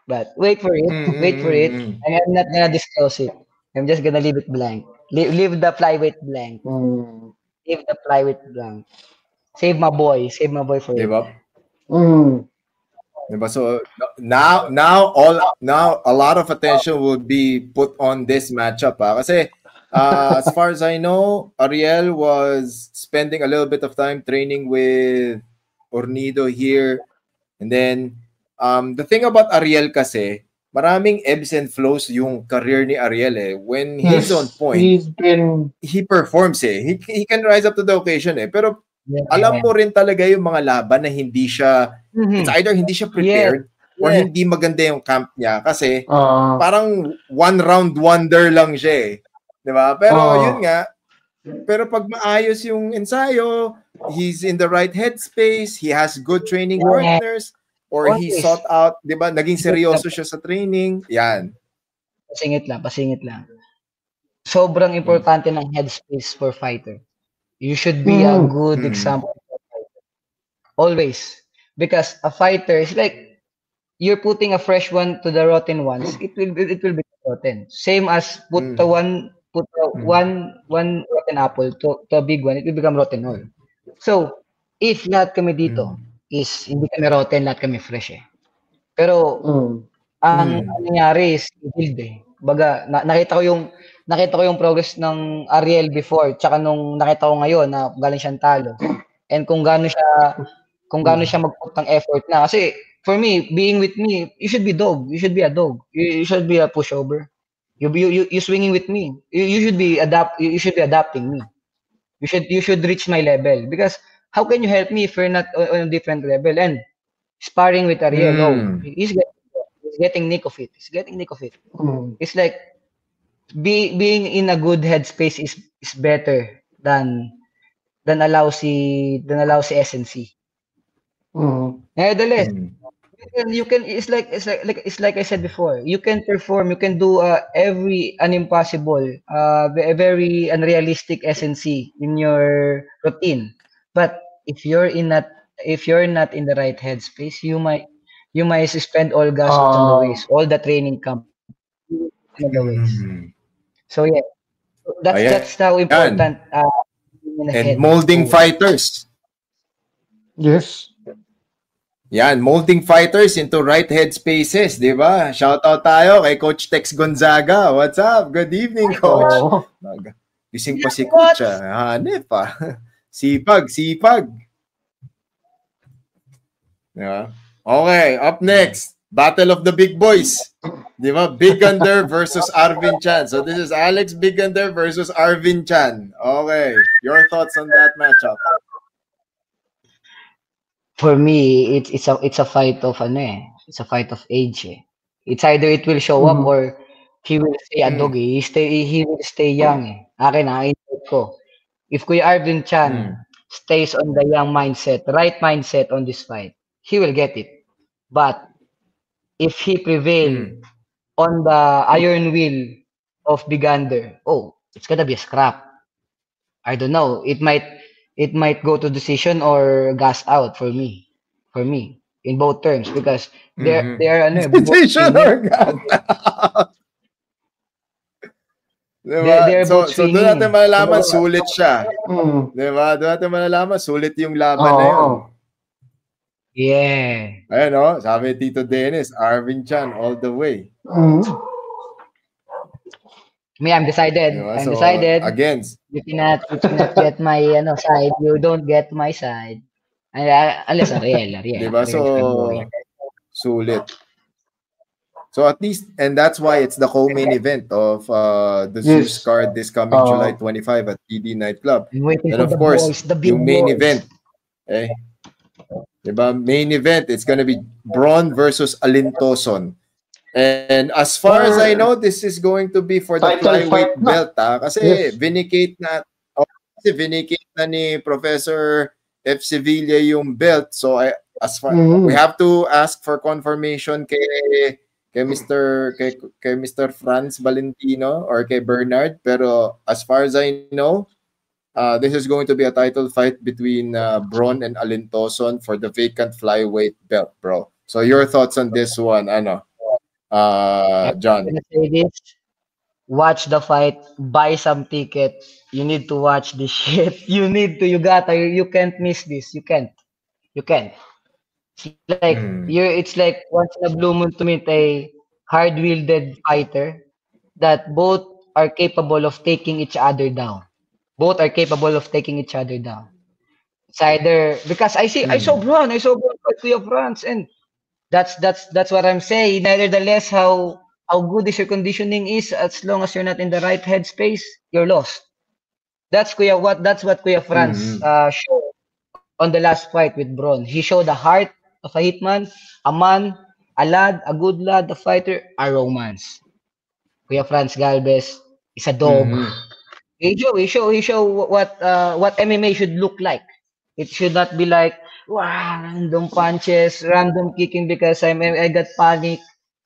But wait for it. Mm. Wait for it. Mm. I'm not gonna disclose it. I'm just gonna leave it blank. Leave the flyweight blank. Mm. Leave the flyweight blank. Save my boy. Save my boy for Di it. ba? Mm. Diba? So now a lot of attention will be put on this matchup. Kasi as far as I know, Ariel was spending a little bit of time training with Ornido here. And then the thing about Ariel kasi, maraming ebbs and flows yung career ni Ariel eh. When he's on Yes, point, he's been. he performs eh. He can rise up to the occasion eh. Pero alam Yeah. mo rin talaga yung mga laban na hindi siya, it's either hindi siya Yeah. prepared or Yeah. hindi maganda yung camp niya kasi Uh, parang one round wonder lang siya eh. 'Di ba? Pero yun nga, pero pag maayos yung ensayo, he's in the right headspace, he has good training Yeah. partners, or he Always. sought out, 'di ba? Naging seryoso siya sa training. Yan. Pasingit lang. Sobrang importante ng headspace for fighter. You should be a good example for fighter. Always. Because a fighter is like you're putting a fresh one to the rotten ones, it will be rotten. Same as put one rotten apple to a big one, it will become rotten all. So, if lahat kami dito is hindi kami rotten, lahat kami fresh eh. Pero ang nangyari is build eh. Baga, nakita ko yung progress ng Ariel before tsaka nung nakita ko ngayon na galing siyang talo. And kung gaano siya mag-put ng effort na. Kasi for me, being with me, you should be dog. You should be a dog. You should be a pushover. You swinging with me. You should be adapting me. You should reach my level because how can you help me if you're not on a different level? And sparring with Ariel, he's getting nick of it. He's getting nick of it. It's like being in a good headspace is better than allow si SNC. Nevertheless, you can it's like I said before, you can perform, you can do every unimpossible, very unrealistic SNC in your routine. But if you're not in the right headspace, you might spend all gas on the waste, all the training camp on the waste. So yeah, that's how important in the and head molding goes. fighters. yes. Yan, molding fighters into right head spaces, di ba? Shoutout tayo kay Coach Tex Gonzaga. What's up? Good evening, Coach. Oo. Gising pa si Coach. Hanip pa. Sipag. Yeah. Okay, up next, Battle of the Big Boys. Di ba? Big Under versus Arvin Chan. So this is Alex Big Under versus Arvin Chan. Okay, your thoughts on that matchup? For me, it's a fight of it's a fight of age. It's either it will show up or he will stay a doggy. He will stay young. Akin ko. If Kuya Arvin Chan stays on the young mindset, right mindset on this fight, he will get it. But if he prevail on the iron will of Bigander, it's gonna be a scrap. I don't know. It might go to decision or gas out for me. In both terms, because they are decision or gas out. Diba? So doon natin malalaman sulit siya. Diba? Doon natin malalaman sulit yung laban na yun. Yeah. Ayun, no? Sabi Tito Dennis, Arvin Chan all the way. Me, I'm decided. Diba? I'm decided. Against. You cannot get my side. You don't get my side. Unless Ariel. Diba? So, sulit. So at least, and that's why it's the co-main event of the Zeus card this coming July 25 at TD Nightclub. And of course, yung main event. Eh, diba? Main event, it's gonna be Braun versus Alintoson. And as far as I know, this is going to be for the flyweight belt. Kasi vindicate na ni Professor F. Sevilla yung belt. So we have to ask for confirmation kay Mr. Franz Valentino or kay Bernard. Pero as far as I know, this is going to be a title fight between Braun and Alintoson for the vacant flyweight belt, bro. So your thoughts on this one, John? Watch the fight, buy some tickets. You need to watch this shit. You can't miss this. You can't. It's like once in a blue moon to meet a hard-wielded fighter that both are capable of taking each other down. It's either because I saw Braun fight Kuya Franz, and that's what I'm saying. Nevertheless, how good is your conditioning is, as long as you're not in the right headspace, you're lost. That's what Kuya Franz showed on the last fight with Braun. He showed the heart of a hitman, a man, a lad, a good lad, a fighter, a romance. Kuya Franz Galvez is a dog. He show what MMA should look like. It should not be like random punches, random kicking because I got panic.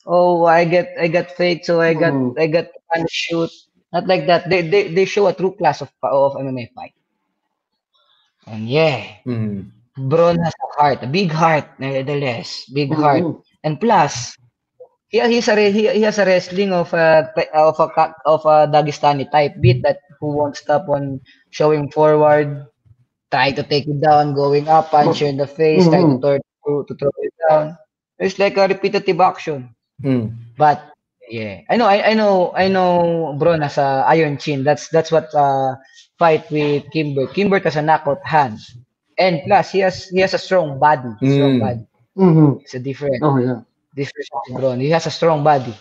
Oh, I got fake, so I got punish shoot. Not like that. They show a true class of MMA fight. And Braun has a heart, a big heart, nevertheless, big heart. And plus, he has a wrestling of a Dagestani type beat that who won't stop on showing forward, try to take it down, going up, punch you in the face, try to throw it down. It's like a repetitive action. But I know Braun has a iron chin. That's what fight with Kimber. Kimber has a knockout hand. And plus he has a strong body. It's a different. Different from Braun. He has a strong body.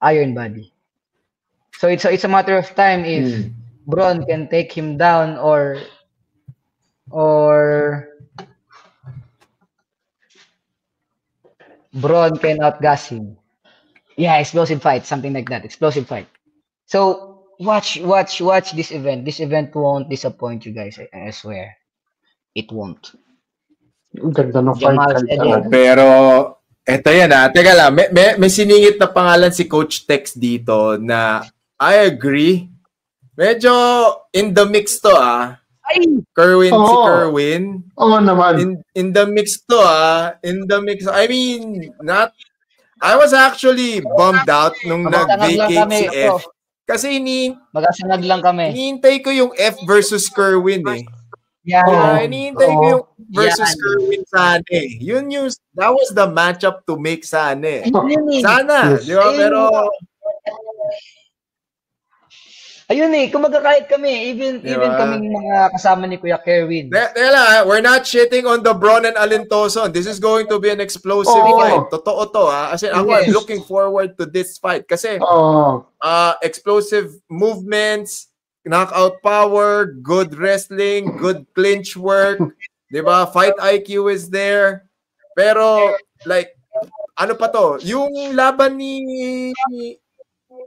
Iron body. So it's a matter of time if Braun can take him down or Braun can outgas him. Yeah, explosive fight, something like that. Explosive fight. So watch this event. This event won't disappoint you guys. I swear, it won't. Ganda ng fight. Pero eto yan teka lang, may siningit na pangalan si Coach Tex dito na I agree. Medyo in the mix to Kerwin. Si Kerwin. Naman. In the mix to In the mix. I mean, I was actually bummed out nung nag-vacate si F. Kasi magkasanag lang kami. Hinihintay ko yung F versus Kerwin Yeah. Hinihintay ko yung versus Yan. Kerwin Sane. That was the matchup to make Sane. Ayun eh. Sana, di ba? Ayun. Pero, Ayun eh, kumaga kahit kami, even kaming mga kasama ni Kuya Kerwin. teka lang, we're not shitting on the Bron and Alintoson. This is going to be an explosive fight. Totoo to, ha? Kasi ako, I'm looking forward to this fight. Kasi, explosive movements, knockout power, good wrestling, good clinch work, di ba? Fight IQ is there. Pero, like, ano pa to? Yung laban ni...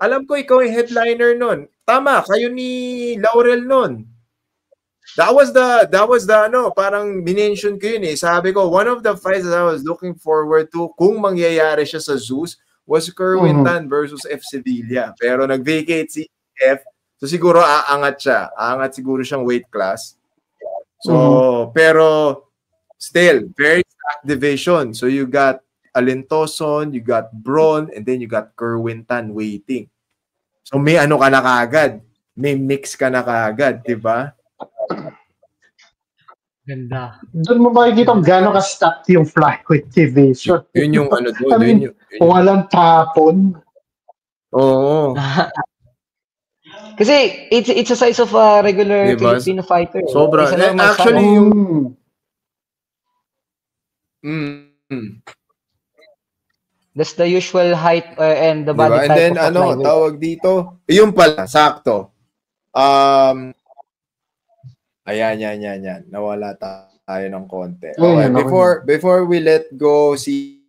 Alam ko ikaw yung headliner nun. Tama, kayo ni Laurel nun. That was the ano, parang minention ko yun eh. Sabi ko, one of the fights that I was looking forward to kung mangyayari siya sa Zeus was Kerwin Tan versus F. Sevilla. Pero nag-vacate si F. So siguro aangat siya. Aangat siguro siyang weight class. So, pero still, very stacked division. So you got Alintoson, you got Bron, and then you got Kerwin Tan waiting. So may ano ka na kaagad. May mix ka na kaagad, di ba? Ganda. Doon mo makikita kung gano'n ka-stacked yung flyweight division. Yun yung ano doon. I mean, walang tapon. Oo. Kasi it's a size of a regular diba? Filipino fighter. Sobra. Actually, yung... That's the usual height and the body diba? type. And then, of tawag dito? Yung pala, sakto. Ayan. Nawala tayo ng konti. Okay, before we let go si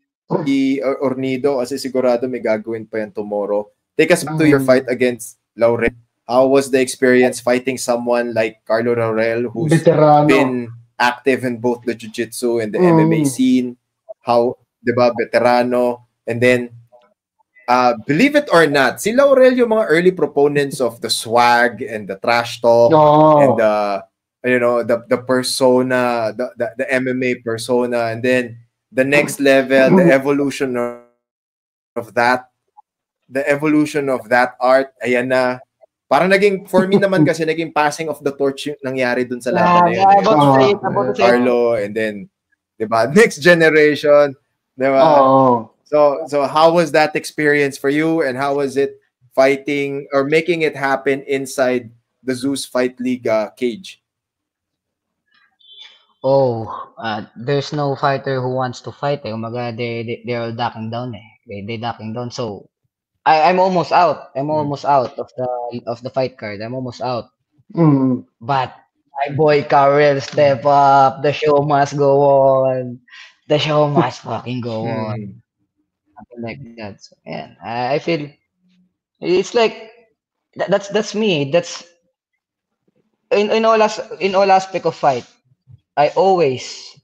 Ornido, kasi sigurado may gagawin pa yan tomorrow. Take us back to your fight against Laurel. How was the experience fighting someone like Carlo Laurel, who's been active in both the jiu-jitsu and the MMA scene? How, diba, veterano? And then, believe it or not, si Laurel yung mga early proponents of the swag and the trash talk and the persona, the MMA persona, and then the next level, the evolution of that art, ayan na. Parang naging, for me naman kasi, naging passing of the torch yung nangyari dun sa laban na yun. Carlo, and then, diba, next generation, diba? So how was that experience for you, and how was it fighting or making it happen inside the Zeus Fight League cage? There's no fighter who wants to fight. Umaga, they're all ducking down. They ducking down. So I'm almost out. I'm almost out of the fight card. I'm almost out. But my boy Karel step up. The show must go on. The show must fucking go on. Something like that. So, yeah, I feel it's like that's me. That's in all aspect of fight. I always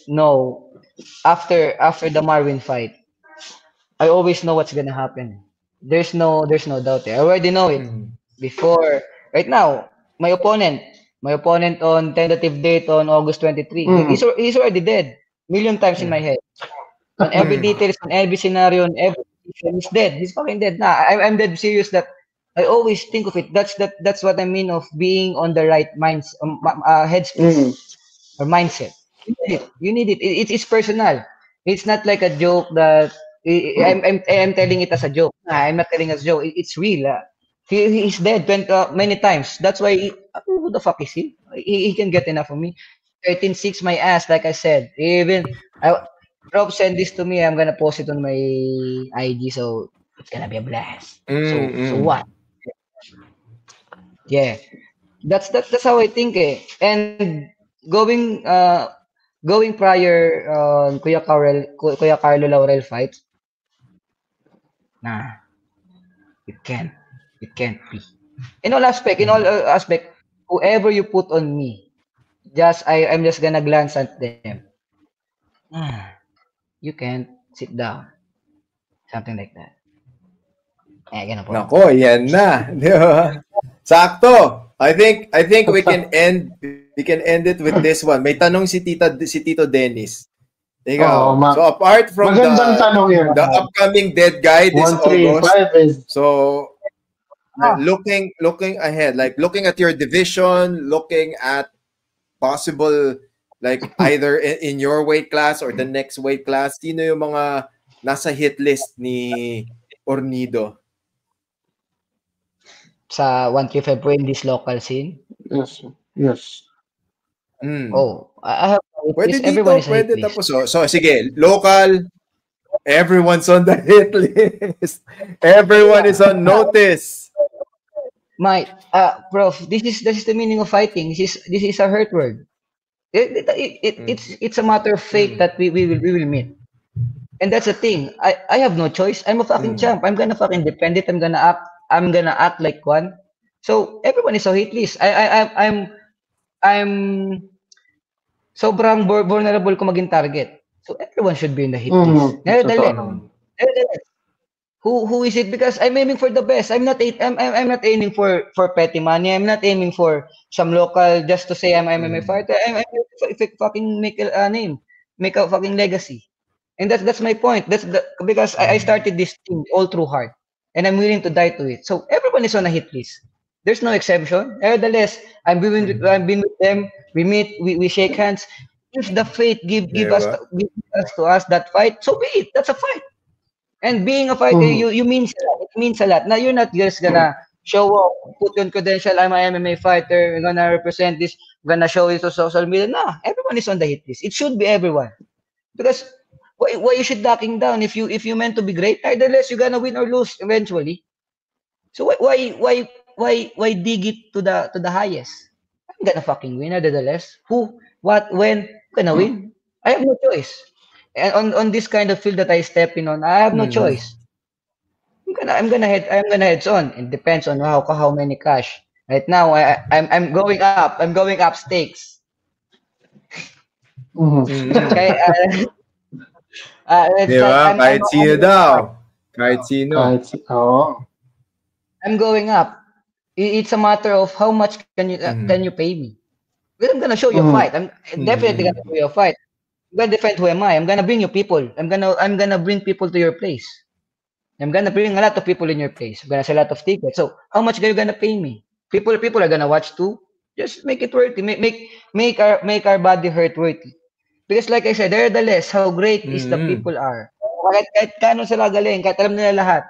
know after the Marvin fight. I always know what's gonna happen. There's no doubt there. I already know it before. Right now, my opponent on tentative date on August 23. He's already dead. Million times in my head. On every details, on every scenario, on every decision, he's dead. He's fucking dead. I'm dead serious that I always think of it. That's what I mean of being on the right headspace or mindset. You need it. It's personal. It's not like a joke that I'm telling it as a joke. I'm not telling it as a joke. It's real. He's dead many times. That's why who the fuck is he? He can get enough of me. 13-6 my ass, like I said. Rob send this to me. I'm gonna post it on my IG, so it's gonna be a blast. So what? Yeah, that's how I think. And going prior Kuya Carlo Laurel fight. Nah, it can't be. In all aspect, whoever you put on me, I'm just gonna glance at them. You can't sit down. Something like that. Ganun po. Nako, yan na. Di ba? Sakto. I think we can end it with this one. May tanong si Tito Dennis. So apart from the upcoming dead guy this August. So looking ahead, like looking at your division, looking at possible, like either in your weight class or the next weight class, sino yung mga nasa hit list ni Ornido? Sa 1K February in this local scene? Yes. Oh, I have Pwede dito, everyone is a hit pwede list. tapos. So, sige, local, everyone's on the hit list. Everyone is on notice. Prof, this is the meaning of fighting. This is a hurt word. It's a matter of fate that we will meet. And that's the thing. I have no choice. I'm a fucking champ. I'm gonna fucking defend it. I'm gonna act like one. So everyone is a hit list. I'm sobrang vulnerable ko maging target. So everyone should be in the hit list. Nevertheless, who is it? Because I'm aiming for the best. I'm not aiming for petty money. I'm not aiming for some local just to say I'm MMA fighter. I'm fucking make a name, make a fucking legacy. And that's my point. Because I started this thing all through heart, and I'm willing to die to it. So everyone is on a hit list. There's no exception. Nevertheless, I've been with them. We meet, we shake hands. If the fate give us to us that fight, so be it. That's a fight. And being a fighter, you means a lot. It means a lot. Now you're not just gonna show up, put on credential. I'm an MMA fighter. I'm gonna represent this. I'm gonna show it to social media. No, everyone is on the hit list. It should be everyone. Because why you should backing down if you meant to be great? Nevertheless, you're gonna win or lose eventually. So why dig it to the highest? I'm gonna fucking win. Nevertheless, who, what, when, I'm gonna win. I have no choice. And on this kind of field that I step in on, I have no choice. I'm gonna heads on. It depends on how many cash. Right now, I'm going up. I'm going up stakes. Okay. Diba? Kahit sino daw. Kahit sino. I'm going up. It's a matter of how much can you pay me. But I'm gonna show you a fight. I'm definitely gonna show you a fight. I'm gonna defend who am I. I'm gonna bring you people. I'm gonna bring people to your place. I'm gonna bring a lot of people in your place. I'm gonna sell a lot of tickets. So how much are you gonna pay me? People are gonna watch too. Just make it worthy. Make our body hurt worthy. Because like I said, nevertheless, how great is the people are. Kahit kano sila galing, kahit alam nila lahat.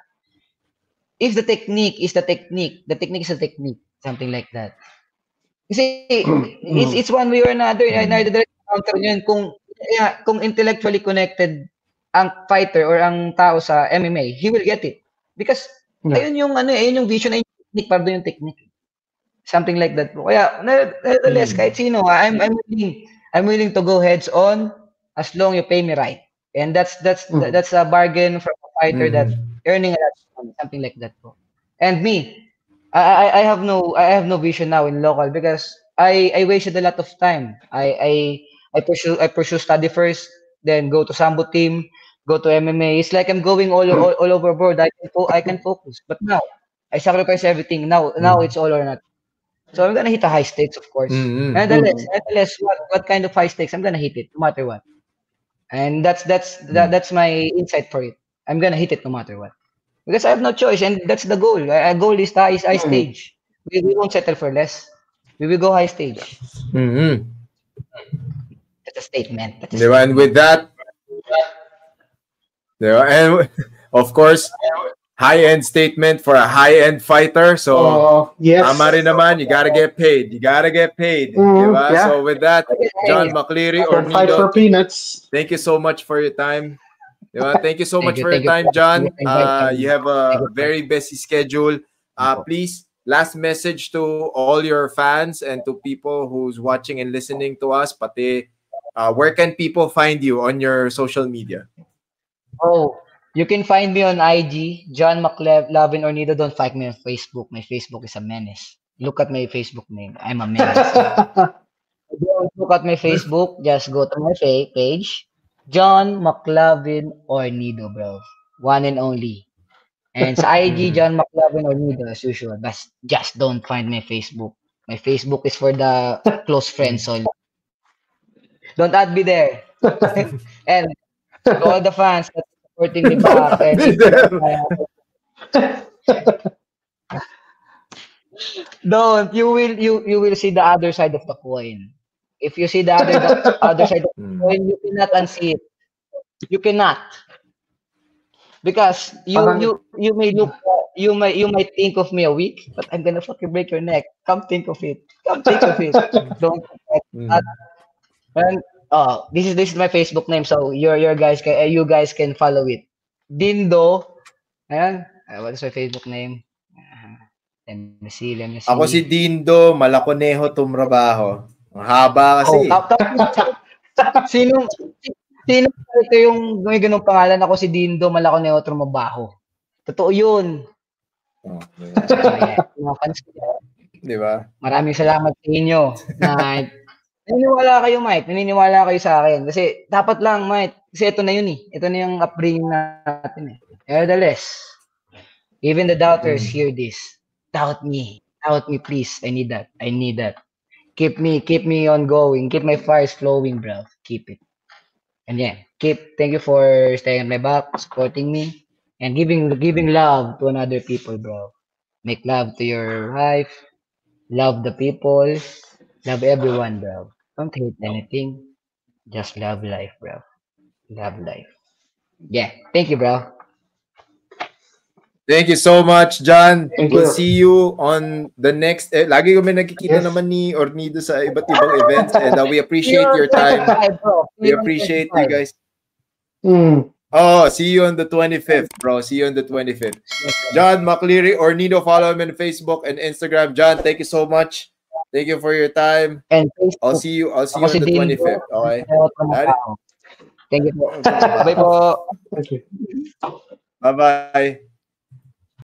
If the technique is the technique is the technique. Something like that. Kasi it's one way or another. Either counter yun kung intellectually connected ang fighter or ang tao sa MMA, he will get it. Because ayun yung vision, ayun yung technique, para doon yung technique. Something like that. Kaya nevertheless, kahit sino, I'm willing to go heads on as long you pay me right. And that's a bargain from a fighter that's earning a lot of money, something like that. And me, I have no vision now in local because I wasted a lot of time. I pursue study first, then go to Sambo team, go to MMA. It's like I'm going all overboard. I can focus. But now I sacrifice everything. Now it's all or nothing. So I'm gonna hit a high stakes, of course. Nevertheless, what kind of high stakes? I'm gonna hit it no matter what. And that's my insight for it. I'm gonna hit it no matter what. Because I have no choice, and that's the goal. Our goal is high stage. We won't settle for less. We will go high stage. That's a statement. And with that, and of course, high-end statement for a high-end fighter. So, tama rin naman, you gotta get paid. Diba? Yeah. So with that, John McCleary or fight for peanuts. Thank you so much for your time. Diba? Thank you so much for your time, John. You have a very busy schedule. Please, last message to all your fans and to people who's watching and listening to us. Pati, where can people find you on your social media? You can find me on IG, John McLavin Ornido. Don't find me on Facebook. My Facebook is a menace. Look at my Facebook name. I'm a menace. Don't look at my Facebook. Just go to my page, John McLavin Ornido, bro. One and only. And sa IG, John McLavin Ornido, as usual. But just don't find my Facebook. My Facebook is for the close friends only. Don't add me there. And to all the fans that supporting me back. Don't. You will see the other side of the coin. If you see the other side of the coin, you cannot unsee it. You cannot. Because you may look, you might think of me a week, but I'm gonna fucking break your neck. Come think of it. Don't forget that. And this is my Facebook name, so you guys can follow it. Dindo. Ayan. What is my Facebook name? Let me see. Ako si Dindo, Malaconejo Tumrabaho. Ang haba kasi. Sino ito yung may ganung pangalan? Ako si Dindo, Malaconejo Tumrabaho. Totoo yun. Di ba? Maraming salamat sa inyo. Naniniwala kayo, Mike. Naniniwala kayo sa akin. Kasi dapat lang, Mike. Kasi ito na yun eh. Ito na yung upbringing natin eh. Nevertheless, even the doubters hear this. Doubt me, please. I need that. Keep me on going. Keep my fires flowing, bro. Keep it. And yeah, thank you for staying at my back, supporting me, and giving love to another people, bro. Make love to your wife. Love the people. Love everyone, bro. Don't hate anything. Just love life, bro. Love life. Yeah. Thank you, bro. Thank you so much, John. We'll see you on the next. Lagi kami nagkikita naman ni Ornido sa iba't ibang events, and we appreciate your time. We appreciate you guys. Oh, see you on the 25th, bro. See you on the 25th. John McCleary, Ornido, follow him on Facebook and Instagram. John, thank you so much. Thank you for your time. And I'll see you on the 25th. Okay. Thank you. Bye po. Thank you. Bye-bye.